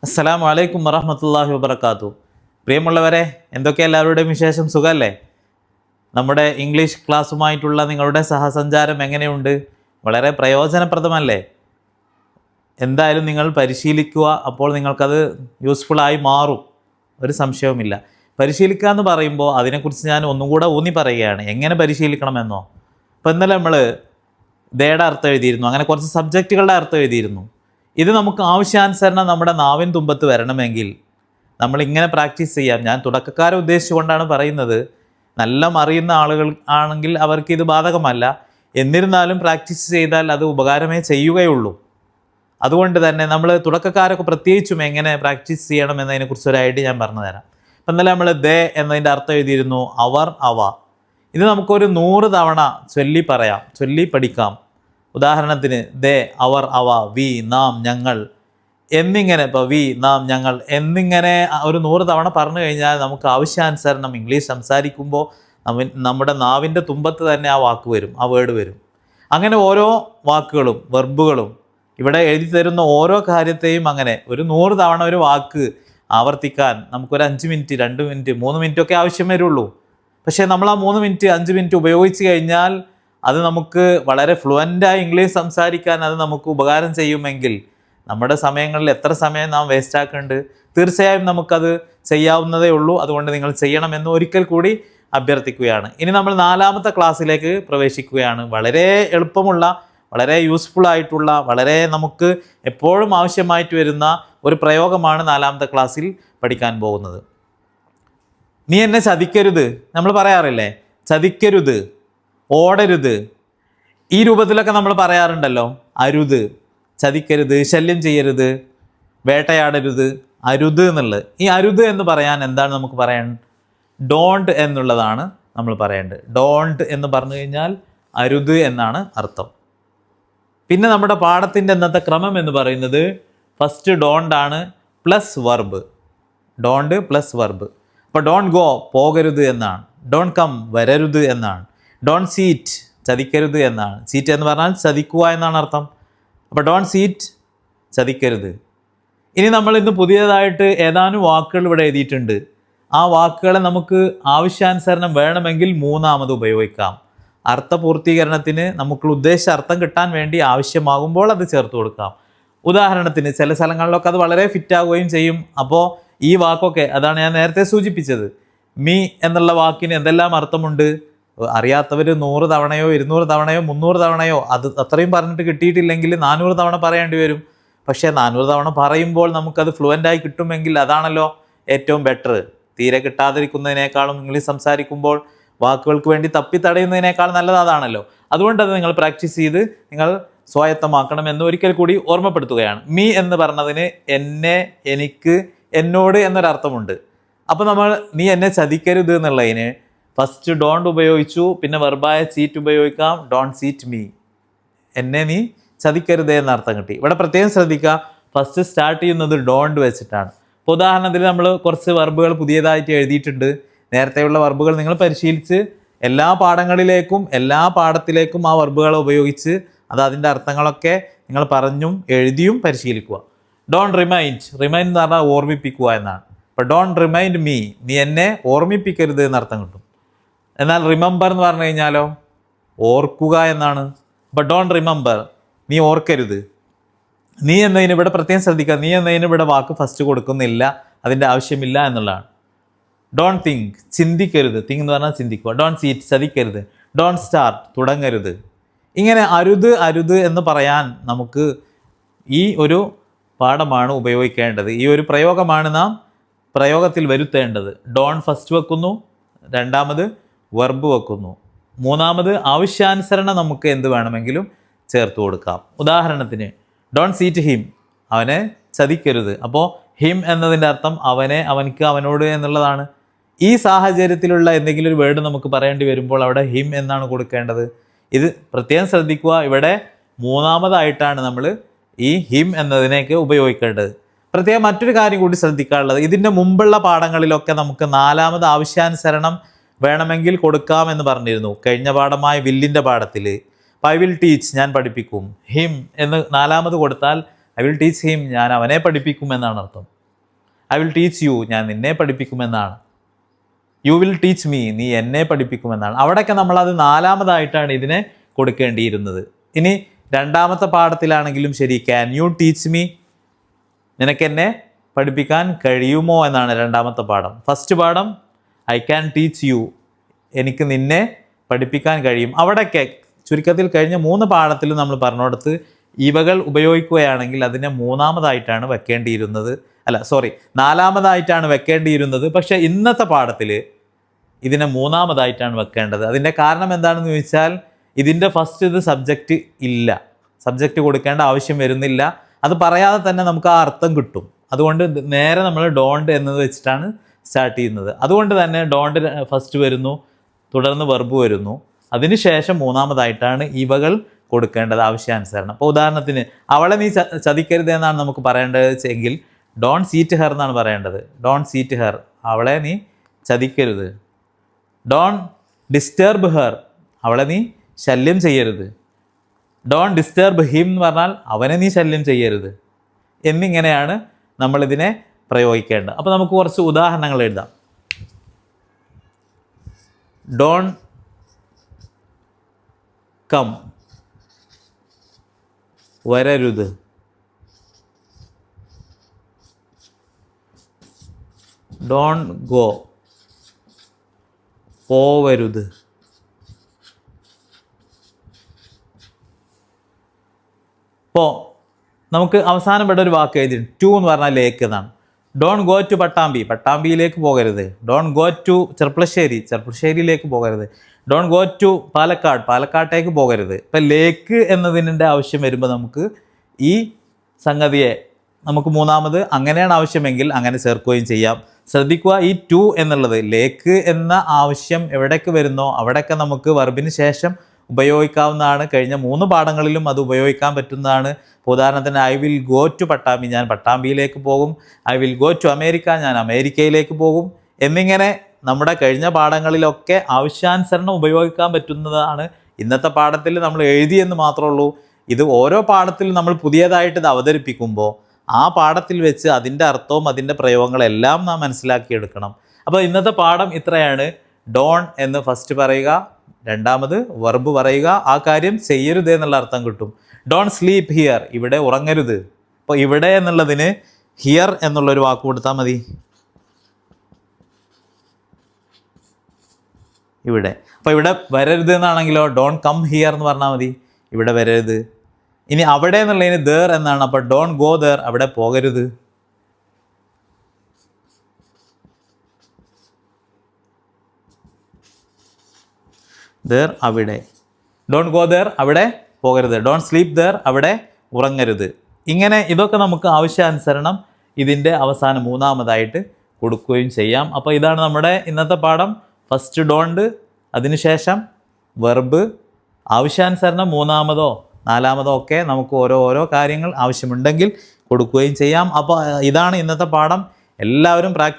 അസ്സലാമു അലൈക്കും വറഹ്മത്തുള്ളാഹി വബറകാതുഹു. പ്രിയമുള്ളവരെ, എന്തൊക്കെ എല്ലാവരുടെയും വിശേഷം? സുഖമല്ലേ? നമ്മുടെ ഇംഗ്ലീഷ് ക്ലാസ്സുമായിട്ടുള്ള നിങ്ങളുടെ സഹസഞ്ചാരം എങ്ങനെയുണ്ട്? വളരെ പ്രയോജനപ്രദമല്ലേ? എന്തായാലും നിങ്ങൾ പരിശീലിക്കുക. അപ്പോൾ നിങ്ങൾക്കത് യൂസ്ഫുള്ളായി മാറും, ഒരു സംശയവുമില്ല. പരിശീലിക്കുക എന്ന് പറയുമ്പോൾ അതിനെക്കുറിച്ച് ഞാൻ ഒന്നുകൂടെ ഊന്നി പറയുകയാണ്. എങ്ങനെ പരിശീലിക്കണമെന്നോ? ഇപ്പോൾ ഇന്നലെ നമ്മൾ ദേയുടെ അർത്ഥം എഴുതിയിരുന്നു, അങ്ങനെ കുറച്ച് സബ്ജക്റ്റുകളുടെ അർത്ഥം എഴുതിയിരുന്നു. ഇത് നമുക്ക് ആവശ്യാനുസരണം നമ്മുടെ നാവിൻ തുമ്പത്ത് വരണമെങ്കിൽ നമ്മളിങ്ങനെ പ്രാക്ടീസ് ചെയ്യാം. ഞാൻ തുടക്കക്കാരെ ഉദ്ദേശിച്ചുകൊണ്ടാണ് പറയുന്നത്. നല്ല അറിയുന്ന ആളുകൾ ആണെങ്കിൽ അവർക്ക് ഇത് ബാധകമല്ല. എന്നിരുന്നാലും പ്രാക്ടീസ് ചെയ്താൽ അത് ഉപകാരമേ ചെയ്യുകയുള്ളൂ. അതുകൊണ്ട് തന്നെ നമ്മൾ തുടക്കക്കാരൊക്കെ പ്രത്യേകിച്ചും എങ്ങനെ പ്രാക്ടീസ് ചെയ്യണം എന്നതിനെക്കുറിച്ച് ഒരു ഐഡിയ ഞാൻ പറഞ്ഞു തരാം. അപ്പം ഇന്നലെ നമ്മൾ ദേ എന്നതിൻ്റെ അർത്ഥം എഴുതിയിരുന്നു അവർ, അവ. ഇത് നമുക്കൊരു 100 തവണ ചൊല്ലി പറയാം, ചൊല്ലി പഠിക്കാം. ഉദാഹരണത്തിന് ദേ, അവർ, അവ, വി, നാം, ഞങ്ങൾ എന്നിങ്ങനെ. ഇപ്പോൾ വി, നാം, ഞങ്ങൾ എന്നിങ്ങനെ ഒരു 100 തവണ പറഞ്ഞു കഴിഞ്ഞാൽ നമുക്ക് ആവശ്യാനുസരണം ഇംഗ്ലീഷ് സംസാരിക്കുമ്പോൾ നമ്മുടെ നാവിൻ്റെ തുമ്പത്ത് തന്നെ ആ വാക്ക് വരും, ആ വേർഡ് വരും. അങ്ങനെ ഓരോ വാക്കുകളും വെർബുകളും ഇവിടെ എഴുതി തരുന്ന ഓരോ കാര്യത്തെയും അങ്ങനെ ഒരു 100 തവണ ഒരു വാക്ക് ആവർത്തിക്കാൻ നമുക്കൊരു 5 മിനിറ്റ്, 2 മിനിറ്റ്, 3 മിനിറ്റ് ഒക്കെ ആവശ്യം വരുള്ളൂ. പക്ഷേ നമ്മൾ ആ 3 മിനിറ്റ്, 5 മിനിറ്റ് ഉപയോഗിച്ച് കഴിഞ്ഞാൽ അത് നമുക്ക് വളരെ ഫ്ലുവൻ്റായി ഇംഗ്ലീഷ് സംസാരിക്കാൻ അത് നമുക്ക് ഉപകാരം ചെയ്യുമെങ്കിൽ നമ്മുടെ സമയങ്ങളിൽ എത്ര സമയം നാം വേസ്റ്റ് ആക്കുന്നുണ്ട്? തീർച്ചയായും നമുക്കത് ചെയ്യാവുന്നതേ ഉള്ളൂ. അതുകൊണ്ട് നിങ്ങൾ ചെയ്യണമെന്ന് ഒരിക്കൽ കൂടി അഭ്യർത്ഥിക്കുകയാണ്. ഇനി നമ്മൾ 4ാമത്തെ ക്ലാസ്സിലേക്ക് പ്രവേശിക്കുകയാണ്. വളരെ എളുപ്പമുള്ള, വളരെ യൂസ്ഫുൾ ആയിട്ടുള്ള, വളരെ നമുക്ക് എപ്പോഴും ആവശ്യമായിട്ട് വരുന്ന ഒരു പ്രയോഗമാണ് 4ാമത്തെ ക്ലാസ്സിൽ പഠിക്കാൻ പോകുന്നത്. നീ എന്നെ ചതിക്കരുത്. നമ്മൾ പറയാറില്ലേ, ചതിക്കരുത്, ഓടരുത്, ഈ രൂപത്തിലൊക്കെ നമ്മൾ പറയാറുണ്ടല്ലോ. അരുത്, ചതിക്കരുത്, ശല്യം ചെയ്യരുത്, വേട്ടയാടരുത്, അരുത് എന്നുള്ളത്. ഈ അരുത് എന്ന് പറയാൻ എന്താണ് നമുക്ക് പറയാൻ? ഡോണ്ട് എന്നുള്ളതാണ് നമ്മൾ പറയേണ്ടത്. ഡോണ്ട് എന്ന് പറഞ്ഞു കഴിഞ്ഞാൽ അരുത് എന്നാണ് അർത്ഥം. പിന്നെ നമ്മുടെ പാഠത്തിൻ്റെ ഇന്നത്തെ ക്രമം എന്ന് പറയുന്നത് ഫസ്റ്റ് ഡോണ്ട് ആണ് plus verb. Don't plus verb. അപ്പോൾ ഡോണ്ട് ഗോ, പോകരുത് എന്നാണ്. ഡോണ്ട് കം, വരരുത് എന്നാണ്. ഡോണ്ട് സീറ്റ്, ചതിക്കരുത് എന്നാണ്. സീറ്റ് എന്ന് പറഞ്ഞാൽ ചതിക്കുക എന്നാണ് അർത്ഥം. അപ്പോൾ ഡോണ്ട് സീറ്റ്, ചതിക്കരുത്. ഇനി നമ്മൾ ഇന്ന് പുതിയതായിട്ട് ഏതാനും വാക്കുകൾ ഇവിടെ എഴുതിയിട്ടുണ്ട്. ആ വാക്കുകളെ നമുക്ക് ആവശ്യാനുസരണം വേണമെങ്കിൽ 3ാമത് ഉപയോഗിക്കാം. അർത്ഥപൂർത്തീകരണത്തിന് നമുക്ക് ഉദ്ദേശിച്ച അർത്ഥം കിട്ടാൻ വേണ്ടി ആവശ്യമാകുമ്പോൾ അത് ചേർത്ത് കൊടുക്കാം. ഉദാഹരണത്തിന് ചില സ്ഥലങ്ങളിലൊക്കെ അത് വളരെ ഫിറ്റാവുകയും ചെയ്യും. അപ്പോൾ ഈ വാക്കൊക്കെ, അതാണ് ഞാൻ നേരത്തെ സൂചിപ്പിച്ചത്, മീ എന്നുള്ള വാക്കിന് എന്തെല്ലാം അർത്ഥമുണ്ട്? അറിയാത്തവർ 100 തവണയോ 200 തവണയോ 300 തവണയോ അത് അത്രയും പറഞ്ഞിട്ട് കിട്ടിയിട്ടില്ലെങ്കിൽ 400 തവണ പറയേണ്ടി വരും. പക്ഷേ 400 തവണ പറയുമ്പോൾ നമുക്കത് ഫ്ലുവൻ്റായി കിട്ടുമെങ്കിൽ അതാണല്ലോ ഏറ്റവും ബെറ്റർ. തീരെ കിട്ടാതിരിക്കുന്നതിനേക്കാളും ഇംഗ്ലീഷ് സംസാരിക്കുമ്പോൾ വാക്കുകൾക്ക് വേണ്ടി തപ്പിത്തടയുന്നതിനേക്കാൾ നല്ലത് അതാണല്ലോ. അതുകൊണ്ട് അത് നിങ്ങൾ പ്രാക്ടീസ് ചെയ്ത് നിങ്ങൾ സ്വായത്തമാക്കണമെന്ന് ഒരിക്കൽ കൂടി ഓർമ്മപ്പെടുത്തുകയാണ്. മീ എന്ന് പറഞ്ഞതിന് എന്നെ, എനിക്ക്, എന്നോട് എന്നൊരർത്ഥമുണ്ട്. അപ്പോൾ നമ്മൾ നീ എന്നെ ചതിക്കരുത് എന്നുള്ളതിന് ഫസ്റ്റ് ഡോണ്ട് ഉപയോഗിച്ചു, പിന്നെ വെർബായ ചീറ്റ് ഉപയോഗിക്കാം. ഡോണ്ട് ചീറ്റ് മീ, എന്നെ നീ ചതിക്കരുത് എന്നർത്ഥം കിട്ടി. ഇവിടെ പ്രത്യേകം ശ്രദ്ധിക്കുക, ഫസ്റ്റ് സ്റ്റാർട്ട് ചെയ്യുന്നത് ഡോണ്ട് വെച്ചിട്ടാണ്. ഇപ്പോൾ ഉദാഹരണത്തിന് നമ്മൾ കുറച്ച് വെർബുകൾ പുതിയതായിട്ട് എഴുതിയിട്ടുണ്ട്. നേരത്തെയുള്ള വെർബുകൾ നിങ്ങൾ പരിശീലിച്ച് എല്ലാ പാഠങ്ങളിലേക്കും എല്ലാ പാഠത്തിലേക്കും ആ വെർബുകൾ ഉപയോഗിച്ച് അതിൻ്റെ അർത്ഥങ്ങളൊക്കെ നിങ്ങൾ പറഞ്ഞും എഴുതിയും പരിശീലിക്കുക. ഡോണ്ട് റിമൈൻഡ്, റിമൈൻഡ് എന്ന് പറഞ്ഞാൽ ഓർമ്മിപ്പിക്കുക എന്നാണ്. അപ്പോൾ ഡോണ്ട് റിമൈൻഡ് മീ, നീ എന്നെ ഓർമ്മിപ്പിക്കരുത് എന്നർത്ഥം കിട്ടും. എന്നാൽ റിമെമ്പർ എന്ന് പറഞ്ഞു കഴിഞ്ഞാലോ, ഓർക്കുക എന്നാണ്. അപ്പോൾ ഡോണ്ട് റിമെമ്പർ, നീ ഓർക്കരുത്. നീ എന്നതിന് ഇവിടെ പ്രത്യേകം ശ്രദ്ധിക്കുക, നീ എന്നതിന് ഇവിടെ വാക്ക് ഫസ്റ്റ് കൊടുക്കുന്നില്ല, അതിൻ്റെ ആവശ്യമില്ല എന്നുള്ളതാണ്. ഡോണ്ട് തിങ്ക്, ചിന്തിക്കരുത്. തിങ്ക് എന്ന് പറഞ്ഞാൽ ചിന്തിക്കുക. ഡോണ്ട് സീറ്റ്, ചതിക്കരുത്. ഡോണ്ട് സ്റ്റാർട്ട്, തുടങ്ങരുത്. ഇങ്ങനെ അരുത് അരുത് എന്ന് പറയാൻ നമുക്ക് ഈ ഒരു പാഠമാണ് ഉപയോഗിക്കേണ്ടത്. ഈ ഒരു പ്രയോഗമാണ് നാം പ്രയോഗത്തിൽ വരുത്തേണ്ടത്. ഡോണ്ട് ഫസ്റ്റ് വെക്കുന്നു, 2ാമത് വെർബ് വെക്കുന്നു, 3ാമത് ആവശ്യാനുസരണം നമുക്ക് എന്ത് വേണമെങ്കിലും ചേർത്ത് കൊടുക്കാം. ഉദാഹരണത്തിന് ഡോണ്ട് സീറ്റ് ഹിം, അവനെ ചതിക്കരുത്. അപ്പോൾ ഹിം എന്നതിൻ്റെ അർത്ഥം അവനെ, അവനിക്ക്, അവനോട് എന്നുള്ളതാണ്. ഈ സാഹചര്യത്തിലുള്ള എന്തെങ്കിലും ഒരു വേർഡ് നമുക്ക് പറയേണ്ടി വരുമ്പോൾ അവിടെ ഹിം എന്നാണ് കൊടുക്കേണ്ടത്. ഇത് പ്രത്യേകം ശ്രദ്ധിക്കുക. ഇവിടെ 3ാമതായിട്ടാണ് നമ്മൾ ഈ ഹിം എന്നതിനേക്ക് ഉപയോഗിക്കേണ്ടത്. പ്രത്യേകം മറ്റൊരു കാര്യം കൂടി ശ്രദ്ധിക്കാനുള്ളത്, ഇതിൻ്റെ മുമ്പുള്ള പാഠങ്ങളിലൊക്കെ നമുക്ക് 4ാമത് ആവശ്യാനുസരണം വേണമെങ്കിൽ കൊടുക്കാമെന്ന് പറഞ്ഞിരുന്നു. കഴിഞ്ഞ പാഠമായ വില്ലിൻ്റെ പാഠത്തിൽ ഐ വിൽ ടീച്ച്, ഞാൻ പഠിപ്പിക്കും. ഹിം എന്ന് 4ാമത് കൊടുത്താൽ ഐ വിൽ ടീച്ച് ഹിം, ഞാൻ അവനെ പഠിപ്പിക്കുമെന്നാണ് അർത്ഥം. ഐ വിൽ ടീച്ച് യു, ഞാൻ നിന്നെ പഠിപ്പിക്കുമെന്നാണ്. യു വിൽ ടീച്ച് മീ, നീ എന്നെ പഠിപ്പിക്കുമെന്നാണ്. അവിടെയൊക്കെ നമ്മളത് നാലാമതായിട്ടാണ് ഇതിനെ കൊടുക്കേണ്ടിയിരുന്നത്. ഇനി രണ്ടാമത്തെ പാഠത്തിലാണെങ്കിലും ശരി, ക്യാൻ യു ടീച്ച് മീ, നിനക്കെന്നെ പഠിപ്പിക്കാൻ കഴിയുമോ എന്നാണ് രണ്ടാമത്തെ പാഠം. ഫസ്റ്റ് പാഠം ഐ ക്യാൻ ടീച്ച് യു, എനിക്ക് നിന്നെ പഠിപ്പിക്കാൻ കഴിയും. അവിടെയൊക്കെ ചുരുക്കത്തിൽ കഴിഞ്ഞ 3 പാഠത്തിലും നമ്മൾ പറഞ്ഞുകൊടുത്ത് ഇവകൾ ഉപയോഗിക്കുകയാണെങ്കിൽ അതിനെ മൂന്നാമതായിട്ടാണ് വെക്കേണ്ടിയിരുന്നത്, നാലാമതായിട്ടാണ് വെക്കേണ്ടിയിരുന്നത്. പക്ഷേ ഇന്നത്തെ പാഠത്തിൽ ഇതിനെ മൂന്നാമതായിട്ടാണ് വെക്കേണ്ടത്. അതിൻ്റെ കാരണം എന്താണെന്ന് ചോദിച്ചാൽ ഇതിൻ്റെ ഫസ്റ്റ് ഇത് സബ്ജക്റ്റ് ഇല്ല, സബ്ജക്റ്റ് കൊടുക്കേണ്ട ആവശ്യം വരുന്നില്ല. അത് പറയാതെ തന്നെ നമുക്ക് ആ അർത്ഥം കിട്ടും. അതുകൊണ്ട് നേരെ നമ്മൾ ഡോണ്ട് എന്നത് വെച്ചിട്ടാണ് സ്റ്റാർട്ട് ചെയ്യുന്നത്. അതുകൊണ്ട് തന്നെ ഡോണ്ട് ഫസ്റ്റ് വരുന്നു, തുടർന്ന് വെർബ് വരുന്നു, അതിനുശേഷം മൂന്നാമതായിട്ടാണ് ഇവകൾ കൊടുക്കേണ്ടത് ആവശ്യാനുസരണം. അപ്പോൾ ഉദാഹരണത്തിന് അവളെ നീ ചതിക്കരുത് എന്നാണ് നമുക്ക് പറയേണ്ടത് എങ്കിൽ ഡോണ്ട് സീറ്റ് ഹെർ എന്നാണ് പറയേണ്ടത്. ഡോണ്ട് സീറ്റ് ഹെർ, അവളെ നീ ചതിക്കരുത്. ഡോണ്ട് ഡിസ്റ്റർബ് ഹെർ, അവളെ നീ ശല്യം ചെയ്യരുത്. ഡോണ്ട് ഡിസ്റ്റർബ് ഹിം എന്ന് പറഞ്ഞാൽ അവനെ നീ ശല്യം ചെയ്യരുത്. എന്നിങ്ങനെയാണ് നമ്മളിതിനെ പ്രയോഗിക്കേണ്ടത്. അപ്പോൾ നമുക്ക് കുറച്ച് ഉദാഹരണങ്ങൾ എഴുതാം. ഡോണ്ട് കം, വരരുത്. ഡോണ്ട് ഗോ, പോവരുത്. ഇപ്പോൾ നമുക്ക് അവസാനം ഇവിടെ ഒരു വാക്ക് എഴുതി, ടു എന്ന് പറഞ്ഞാൽ ലേക്ക് എന്നാണ്. ഡോണ്ട് ഗോ ടു പട്ടാമ്പി, പട്ടാമ്പിയിലേക്ക് പോകരുത്. ഡോണ്ട് ഗോ ടു ചെർപ്പളശ്ശേരി, ചെർപ്പളശ്ശേരിയിലേക്ക് പോകരുത്. ഡോണ്ട് ഗോ ടു പാലക്കാട്, പാലക്കാട്ടേക്ക് പോകരുത്. ഇപ്പം ലേക്ക് എന്നതിൻ്റെ ആവശ്യം വരുമ്പോൾ നമുക്ക് ഈ സംഗതിയെ നമുക്ക് മൂന്നാമത് അങ്ങനെയാണ് ആവശ്യമെങ്കിൽ അങ്ങനെ ചേർക്കുകയും ചെയ്യാം. ശ്രദ്ധിക്കുക, ഈ ടു എന്നുള്ളത് ലേക്ക് എന്ന ആവശ്യം എവിടേക്ക് വരുന്നോ അവിടെയൊക്കെ നമുക്ക് വെർബിന് ശേഷം ഉപയോഗിക്കാവുന്നതാണ്. കഴിഞ്ഞ 3 പാഠങ്ങളിലും അത് ഉപയോഗിക്കാൻ പറ്റുന്നതാണ്. ഉദാഹരണത്തിന് I will go to Pattambi, ഞാൻ പട്ടാമ്പിയിലേക്ക് പോകും. I will go to America, ഞാൻ അമേരിക്കയിലേക്ക് പോകും. എന്നിങ്ങനെ നമ്മുടെ കഴിഞ്ഞ പാഠങ്ങളിലൊക്കെ ആവശ്യാനുസരണം ഉപയോഗിക്കാൻ പറ്റുന്നതാണ്. ഇന്നത്തെ പാഠത്തിൽ നമ്മൾ എഴുതിയെന്ന് മാത്രമേ ഉള്ളൂ. ഇത് ഓരോ പാഠത്തിലും നമ്മൾ പുതിയതായിട്ട് ഇത് അവതരിപ്പിക്കുമ്പോൾ ആ പാഠത്തിൽ വെച്ച് അതിൻ്റെ അർത്ഥവും അതിൻ്റെ പ്രയോഗങ്ങളെല്ലാം നാം മനസ്സിലാക്കിയെടുക്കണം. അപ്പോൾ ഇന്നത്തെ പാഠം ഇത്രയാണ്. ഡോൺ എന്ന് ഫസ്റ്റ് പറയുക, രണ്ടാമത് വെർബ് പറയുക, ആ കാര്യം ചെയ്യരുത് എന്നുള്ള അർത്ഥം കിട്ടും. ഡോൺ സ്ലീപ്പ് ഹിയർ, ഇവിടെ ഉറങ്ങരുത്. അപ്പോൾ ഇവിടെ എന്നുള്ളതിന് ഹിയർ എന്നുള്ളൊരു വാക്ക് കൊടുത്താൽ മതി. ഇവിടെ, അപ്പോൾ ഇവിടെ വരരുത് എന്നാണെങ്കിലോ ഡോൺ കം ഹിയർ എന്ന് പറഞ്ഞാൽ മതി, ഇവിടെ വരരുത്. ഇനി അവിടെ എന്നുള്ളതിന് ദേർ എന്നാണ്, അപ്പോൾ ഡോൺ ഗോ ദേർ, അവിടെ പോകരുത്. ദേർ അവിടെ, ഡോൺ ഗോ ദേർ, അവിടെ പോകരുത്. ഡോൺ സ്ലീപ്പ് ദേർ, അവിടെ ഉറങ്ങരുത്. ഇങ്ങനെ ഇതൊക്കെ നമുക്ക് ആവശ്യാനുസരണം ഇതിൻ്റെ അവസാനം മൂന്നാമതായിട്ട് കൊടുക്കുകയും ചെയ്യാം. അപ്പോൾ ഇതാണ് നമ്മുടെ ഇന്നത്തെ പാഠം. ഫസ്റ്റ് ഡോണ്ട്, അതിനുശേഷം വെർബ്, ആവശ്യാനുസരണം മൂന്നാമതോ നാലാമതോ ഒക്കെ നമുക്ക് ഓരോ കാര്യങ്ങൾ ആവശ്യമുണ്ടെങ്കിൽ കൊടുക്കുകയും ചെയ്യാം. അപ്പോൾ ഇതാണ് ഇന്നത്തെ പാഠം. എല്ലാവരും പ്രാക്ടീസ്